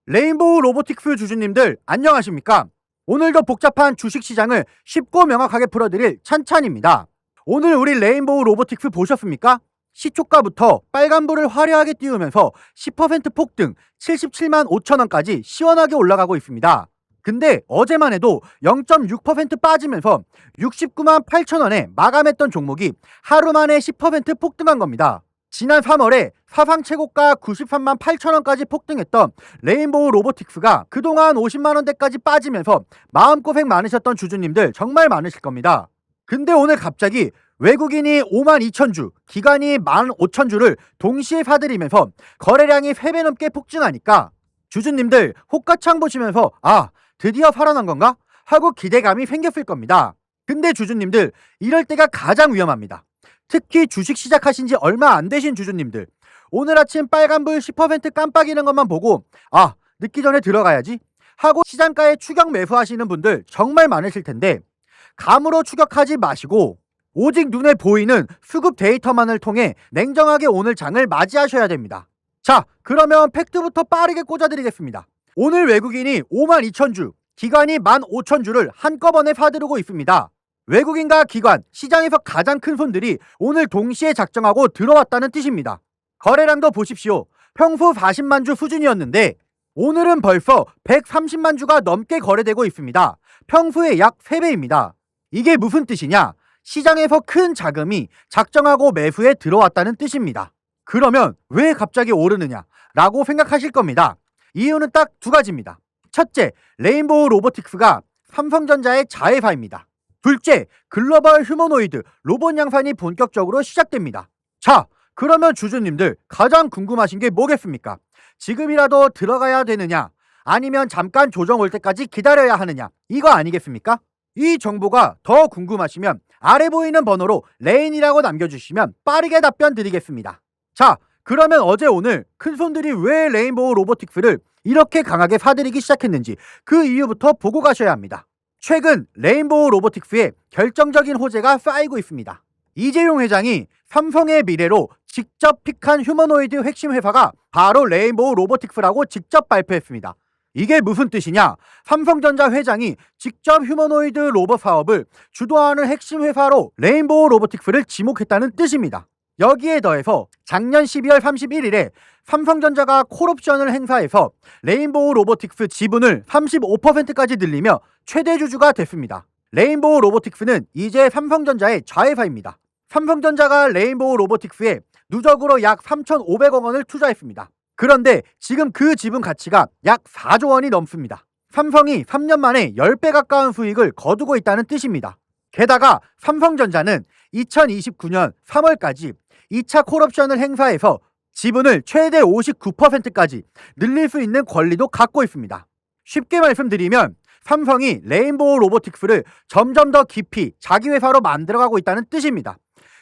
레인보우 로보틱스 주주님들 안녕하십니까? 오늘도 복잡한 주식시장을 쉽고 명확하게 풀어드릴 찬찬입니다. 오늘 우리 레인보우 로보틱스 보셨습니까? 시초가부터 빨간불을 화려하게 띄우면서 10% 폭등 77만 5천 원까지 시원하게 올라가고 있습니다. 근데 어제만 해도 0.6% 빠지면서 69만 8천 원에 마감했던 종목이 하루 만에 10% 폭등한 겁니다. 지난 3월에 사상 최고가 93만 8천 원까지 폭등했던 레인보우 로보틱스가 그동안 50만 원대까지 빠지면서 마음고생 많으셨던 주주님들 정말 많으실 겁니다. 근데 오늘 갑자기 외국인이 5만 2천 주, 기관이 1만 5천 주를 동시에 사들이면서 거래량이 3배 넘게 폭증하니까 주주님들 호가창 보시면서 드디어 살아난 건가? 하고 기대감이 생겼을 겁니다. 근데 주주님들 이럴 때가 가장 위험합니다. 특히 주식 시작하신 지 얼마 안 되신 주주님들, 오늘 아침 빨간불 10% 깜빡이는 것만 보고 늦기 전에 들어가야지 하고 시장가에 추격 매수하시는 분들 정말 많으실 텐데, 감으로 추격하지 마시고 오직 눈에 보이는 수급 데이터만을 통해 냉정하게 오늘 장을 맞이하셔야 됩니다. 자, 그러면 팩트부터 빠르게 꽂아드리겠습니다. 오늘 외국인이 5만 2천 주, 기관이 1만 5천 주를 한꺼번에 사들이고 있습니다. 외국인과 기관, 시장에서 가장 큰 손들이 오늘 동시에 작정하고 들어왔다는 뜻입니다. 거래량도 보십시오. 평소 40만 주 수준이었는데 오늘은 벌써 130만 주가 넘게 거래되고 있습니다. 평소의 약 3배입니다. 이게 무슨 뜻이냐? 시장에서 큰 자금이 작정하고 매수에 들어왔다는 뜻입니다. 그러면 왜 갑자기 오르느냐? 라고 생각하실 겁니다. 이유는 딱 두 가지입니다. 첫째, 레인보우 로보틱스가 삼성전자의 자회사입니다. 둘째, 글로벌 휴머노이드 로봇 양산이 본격적으로 시작됩니다. 자, 그러면 주주님들 가장 궁금하신 게 뭐겠습니까? 지금이라도 들어가야 되느냐? 아니면 잠깐 조정 올 때까지 기다려야 하느냐? 이거 아니겠습니까? 이 정보가 더 궁금하시면 아래 보이는 번호로 레인이라고 남겨주시면 빠르게 답변 드리겠습니다. 자, 그러면 어제 오늘 큰손들이 왜 레인보우 로보틱스를 이렇게 강하게 사들이기 시작했는지 그 이유부터 보고 가셔야 합니다. 최근 레인보우 로보틱스에 결정적인 호재가 쌓이고 있습니다. 이재용 회장이 삼성의 미래로 직접 픽한 휴머노이드 핵심 회사가 바로 레인보우 로보틱스라고 직접 발표했습니다. 이게 무슨 뜻이냐? 삼성전자 회장이 직접 휴머노이드 로봇 사업을 주도하는 핵심 회사로 레인보우 로보틱스를 지목했다는 뜻입니다. 여기에 더해서 작년 12월 31일에 삼성전자가 콜옵션을 행사해서 레인보우 로보틱스 지분을 35%까지 늘리며 최대 주주가 됐습니다. 레인보우 로보틱스는 이제 삼성전자의 자회사입니다. 삼성전자가 레인보우 로보틱스에 누적으로 약 3,500억 원을 투자했습니다. 그런데 지금 그 지분 가치가 약 4조 원이 넘습니다. 삼성이 3년 만에 10배 가까운 수익을 거두고 있다는 뜻입니다. 게다가 삼성전자는 2029년 3월까지 2차 콜옵션을 행사해서 지분을 최대 59%까지 늘릴 수 있는 권리도 갖고 있습니다. 쉽게 말씀드리면 삼성이 레인보우 로보틱스를 점점 더 깊이 자기 회사로 만들어가고 있다는 뜻입니다.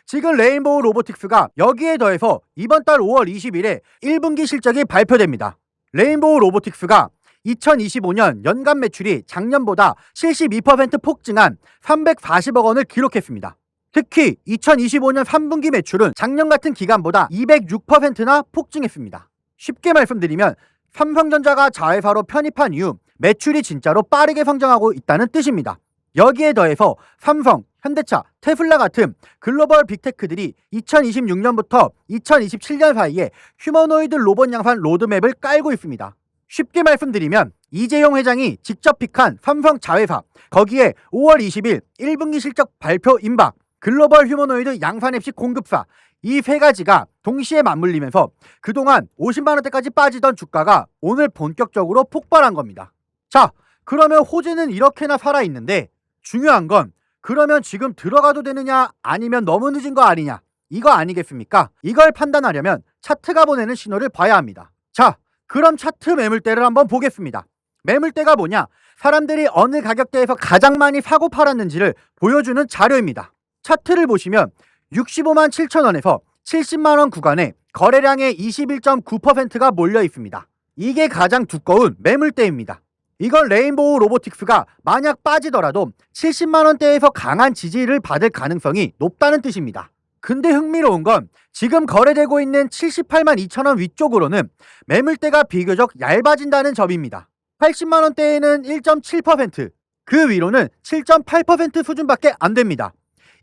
지금 레인보우 로보틱스가 여기에 더해서 이번 달 5월 20일에 1분기 실적이 발표됩니다. 레인보우 로보틱스가 2025년 연간 매출이 작년보다 72% 폭증한 340억 원을 기록했습니다. 특히 2025년 3분기 매출은 작년 같은 기간보다 206%나 폭증했습니다. 쉽게 말씀드리면 삼성전자가 자회사로 편입한 이후 매출이 진짜로 빠르게 성장하고 있다는 뜻입니다. 여기에 더해서 삼성, 현대차, 테슬라 같은 글로벌 빅테크들이 2026년부터 2027년 사이에 휴머노이드 로봇 양산 로드맵을 깔고 있습니다. 쉽게 말씀드리면 이재용 회장이 직접 픽한 삼성 자회사, 거기에 5월 20일 1분기 실적 발표 임박, 글로벌 휴머노이드 양산 앱식 공급사, 이 세 가지가 동시에 맞물리면서 그동안 50만 원대까지 빠지던 주가가 오늘 본격적으로 폭발한 겁니다. 자, 그러면 호재는 이렇게나 살아있는데 중요한 건 그러면 지금 들어가도 되느냐 아니면 너무 늦은 거 아니냐, 이거 아니겠습니까? 이걸 판단하려면 차트가 보내는 신호를 봐야 합니다. 자, 그럼 차트 매물대를 한번 보겠습니다. 매물대가 뭐냐? 사람들이 어느 가격대에서 가장 많이 사고 팔았는지를 보여주는 자료입니다. 차트를 보시면 65만 7천 원에서 70만 원 구간에 거래량의 21.9%가 몰려 있습니다. 이게 가장 두꺼운 매물대입니다. 이건 레인보우 로보틱스가 만약 빠지더라도 70만 원대에서 강한 지지를 받을 가능성이 높다는 뜻입니다. 근데 흥미로운 건 지금 거래되고 있는 78만 2천 원 위쪽으로는 매물대가 비교적 얇아진다는 점입니다. 80만 원대에는 1.7%, 그 위로는 7.8% 수준밖에 안 됩니다.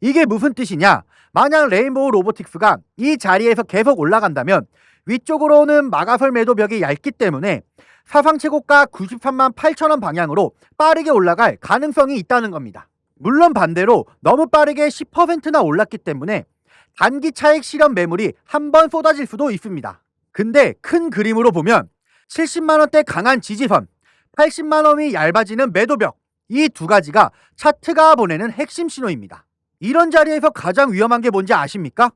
이게 무슨 뜻이냐? 만약 레인보우 로보틱스가 이 자리에서 계속 올라간다면 위쪽으로는 마가설 매도벽이 얇기 때문에 사상 최고가 93만 8천 원 방향으로 빠르게 올라갈 가능성이 있다는 겁니다. 물론 반대로 너무 빠르게 10%나 올랐기 때문에 단기 차익 실현 매물이 한 번 쏟아질 수도 있습니다. 근데 큰 그림으로 보면 70만 원대 강한 지지선, 80만 원이 얇아지는 매도벽, 이 두 가지가 차트가 보내는 핵심 신호입니다. 이런 자리에서 가장 위험한 게 뭔지 아십니까?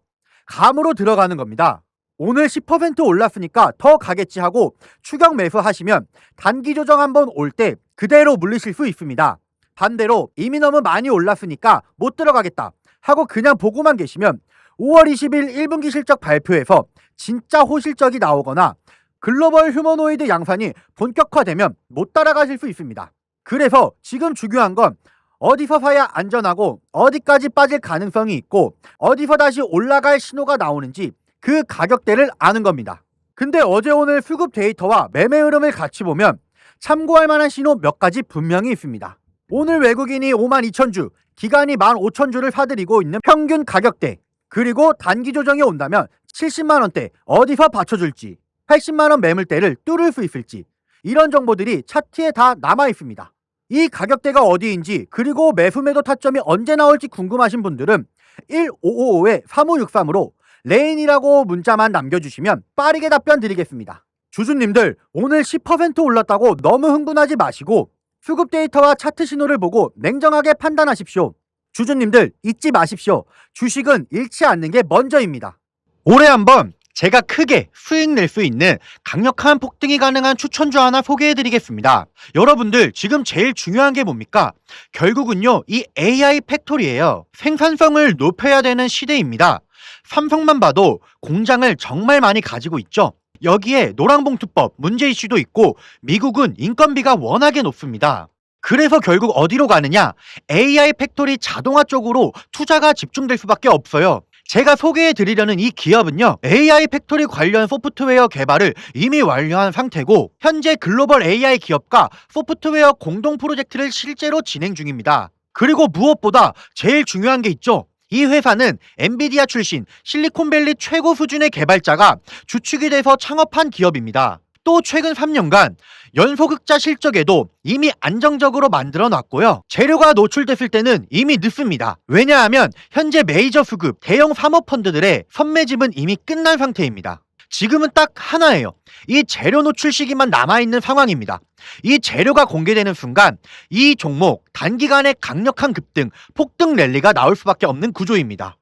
감으로 들어가는 겁니다. 오늘 10% 올랐으니까 더 가겠지 하고 추격 매수하시면 단기 조정 한번 올 때 그대로 물리실 수 있습니다. 반대로 이미 너무 많이 올랐으니까 못 들어가겠다 하고 그냥 보고만 계시면 5월 20일 1분기 실적 발표에서 진짜 호실적이 나오거나 글로벌 휴머노이드 양산이 본격화되면 못 따라가실 수 있습니다. 그래서 지금 중요한 건 어디서 사야 안전하고 어디까지 빠질 가능성이 있고 어디서 다시 올라갈 신호가 나오는지 그 가격대를 아는 겁니다. 근데 어제 오늘 수급 데이터와 매매 흐름을 같이 보면 참고할 만한 신호 몇 가지 분명히 있습니다. 오늘 외국인이 5만 2천 주, 기관이 1만 5천 주를 사들이고 있는 평균 가격대, 그리고 단기 조정이 온다면 70만 원대 어디서 받쳐줄지, 80만 원 매물대를 뚫을 수 있을지, 이런 정보들이 차트에 다 남아 있습니다. 이 가격대가 어디인지 그리고 매수 매도 타점이 언제 나올지 궁금하신 분들은 1555-3563으로 레인이라고 문자만 남겨주시면 빠르게 답변 드리겠습니다. 주주님들, 오늘 10% 올랐다고 너무 흥분하지 마시고 수급 데이터와 차트 신호를 보고 냉정하게 판단하십시오. 주주님들, 잊지 마십시오. 주식은 잃지 않는 게 먼저입니다. 올해 한번 제가 크게 수익 낼 수 있는 강력한 폭등이 가능한 추천주 하나 소개해드리겠습니다. 여러분들, 지금 제일 중요한 게 뭡니까? 결국은요, 이 AI 팩토리예요. 생산성을 높여야 되는 시대입니다. 삼성만 봐도 공장을 정말 많이 가지고 있죠. 여기에 노랑봉투법 문제 이슈도 있고 미국은 인건비가 워낙에 높습니다. 그래서 결국 어디로 가느냐? AI 팩토리 자동화 쪽으로 투자가 집중될 수밖에 없어요. 제가 소개해드리려는 이 기업은요, AI 팩토리 관련 소프트웨어 개발을 이미 완료한 상태고 현재 글로벌 AI 기업과 소프트웨어 공동 프로젝트를 실제로 진행 중입니다. 그리고 무엇보다 제일 중요한 게 있죠. 이 회사는 엔비디아 출신 실리콘밸리 최고 수준의 개발자가 주축이 돼서 창업한 기업입니다. 또 최근 3년간 연소극자 실적에도 이미 안정적으로 만들어 놨고요. 재료가 노출됐을 때는 이미 늦습니다. 왜냐하면 현재 메이저 수급 대형 사모펀드들의 선매집은 이미 끝난 상태입니다. 지금은 딱 하나예요. 이 재료 노출 시기만 남아있는 상황입니다. 이 재료가 공개되는 순간 이 종목 단기간에 강력한 급등, 폭등 랠리가 나올 수밖에 없는 구조입니다.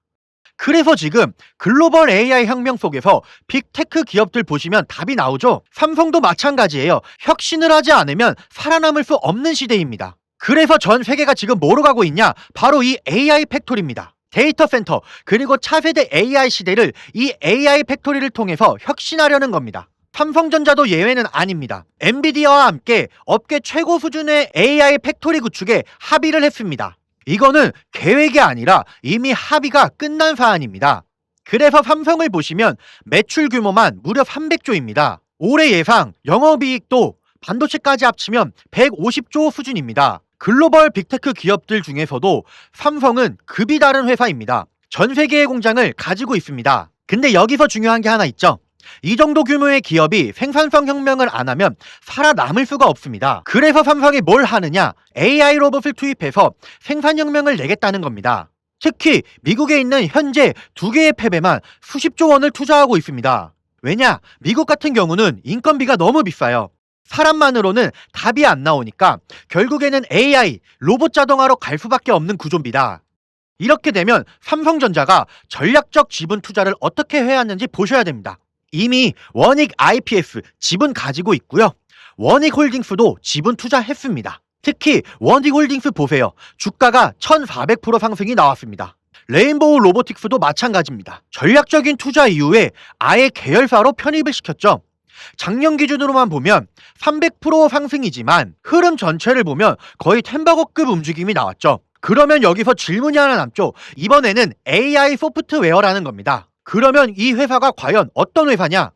그래서 지금 글로벌 AI 혁명 속에서 빅테크 기업들 보시면 답이 나오죠. 삼성도 마찬가지예요. 혁신을 하지 않으면 살아남을 수 없는 시대입니다. 그래서 전 세계가 지금 뭐로 가고 있냐? 바로 이 AI 팩토리입니다. 데이터 센터 그리고 차세대 AI 시대를 이 AI 팩토리를 통해서 혁신하려는 겁니다. 삼성전자도 예외는 아닙니다. 엔비디아와 함께 업계 최고 수준의 AI 팩토리 구축에 합의를 했습니다. 이거는 계획이 아니라 이미 합의가 끝난 사안입니다. 그래서 삼성을 보시면 매출 규모만 무려 300조입니다. 올해 예상 영업이익도 반도체까지 합치면 150조 수준입니다. 글로벌 빅테크 기업들 중에서도 삼성은 급이 다른 회사입니다. 전 세계의 공장을 가지고 있습니다. 근데 여기서 중요한 게 하나 있죠. 이 정도 규모의 기업이 생산성 혁명을 안 하면 살아남을 수가 없습니다. 그래서 삼성이 뭘 하느냐? AI 로봇을 투입해서 생산 혁명을 내겠다는 겁니다. 특히 미국에 있는 현재 2개의 팹에만 수십조 원을 투자하고 있습니다. 왜냐? 미국 같은 경우는 인건비가 너무 비싸요. 사람만으로는 답이 안 나오니까 결국에는 AI, 로봇 자동화로 갈 수밖에 없는 구조입니다. 이렇게 되면 삼성전자가 전략적 지분 투자를 어떻게 해왔는지 보셔야 됩니다. 이미 원익 IPS 지분 가지고 있고요. 원익홀딩스도 지분 투자했습니다. 특히 원익홀딩스 보세요. 주가가 1400% 상승이 나왔습니다. 레인보우 로보틱스도 마찬가지입니다. 전략적인 투자 이후에 아예 계열사로 편입을 시켰죠. 작년 기준으로만 보면 300% 상승이지만 흐름 전체를 보면 거의 템버거급 움직임이 나왔죠. 그러면 여기서 질문이 하나 남죠. 이번에는 AI 소프트웨어라는 겁니다. 그러면 이 회사가 과연 어떤 회사냐?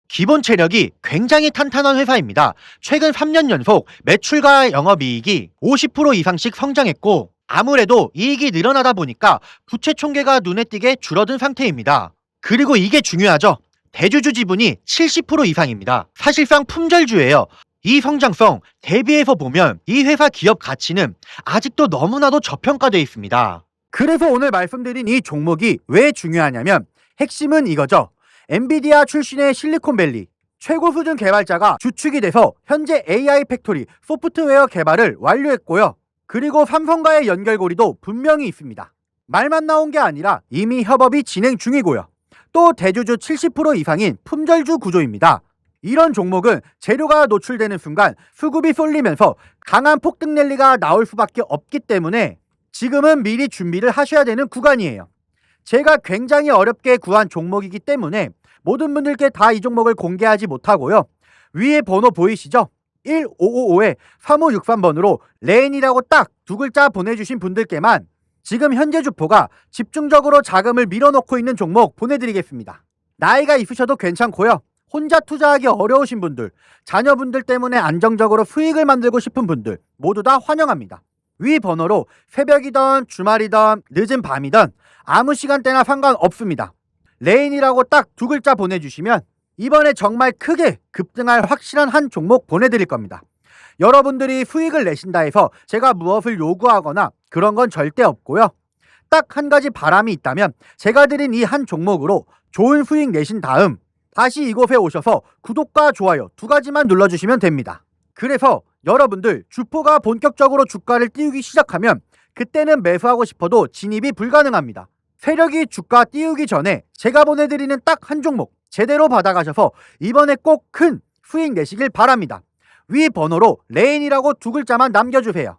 기본 체력이 굉장히 탄탄한 회사입니다. 최근 3년 연속 매출과 영업이익이 50% 이상씩 성장했고, 아무래도 이익이 늘어나다 보니까 부채 총계가 눈에 띄게 줄어든 상태입니다. 그리고 이게 중요하죠. 대주주 지분이 70% 이상입니다. 사실상 품절주예요. 이 성장성 대비해서 보면 이 회사 기업 가치는 아직도 너무나도 저평가되어 있습니다. 그래서 오늘 말씀드린 이 종목이 왜 중요하냐면 핵심은 이거죠. 엔비디아 출신의 실리콘밸리 최고 수준 개발자가 주축이 돼서 현재 AI 팩토리 소프트웨어 개발을 완료했고요. 그리고 삼성과의 연결고리도 분명히 있습니다. 말만 나온 게 아니라 이미 협업이 진행 중이고요. 또 대주주 70% 이상인 품절주 구조입니다. 이런 종목은 재료가 노출되는 순간 수급이 쏠리면서 강한 폭등 랠리가 나올 수밖에 없기 때문에 지금은 미리 준비를 하셔야 되는 구간이에요. 제가 굉장히 어렵게 구한 종목이기 때문에 모든 분들께 다 이 종목을 공개하지 못하고요. 위에 번호 보이시죠? 1555에 3563번으로 레인이라고 딱 두 글자 보내주신 분들께만 지금 현재 주포가 집중적으로 자금을 밀어넣고 있는 종목 보내드리겠습니다. 나이가 있으셔도 괜찮고요. 혼자 투자하기 어려우신 분들, 자녀분들 때문에 안정적으로 수익을 만들고 싶은 분들 모두 다 환영합니다. 위 번호로 새벽이든 주말이든 늦은 밤이든 아무 시간대나 상관없습니다. 레인이라고 딱 두 글자 보내주시면 이번에 정말 크게 급등할 확실한 한 종목 보내드릴 겁니다. 여러분들이 수익을 내신다 해서 제가 무엇을 요구하거나 그런 건 절대 없고요. 딱 한 가지 바람이 있다면 제가 드린 이 한 종목으로 좋은 수익 내신 다음 다시 이곳에 오셔서 구독과 좋아요 두 가지만 눌러주시면 됩니다. 그래서 여러분들 주포가 본격적으로 주가를 띄우기 시작하면 그때는 매수하고 싶어도 진입이 불가능합니다. 세력이 주가 띄우기 전에 제가 보내드리는 딱 한 종목 제대로 받아가셔서 이번에 꼭 큰 수익 내시길 바랍니다. 위 번호로 레인이라고 두 글자만 남겨주세요.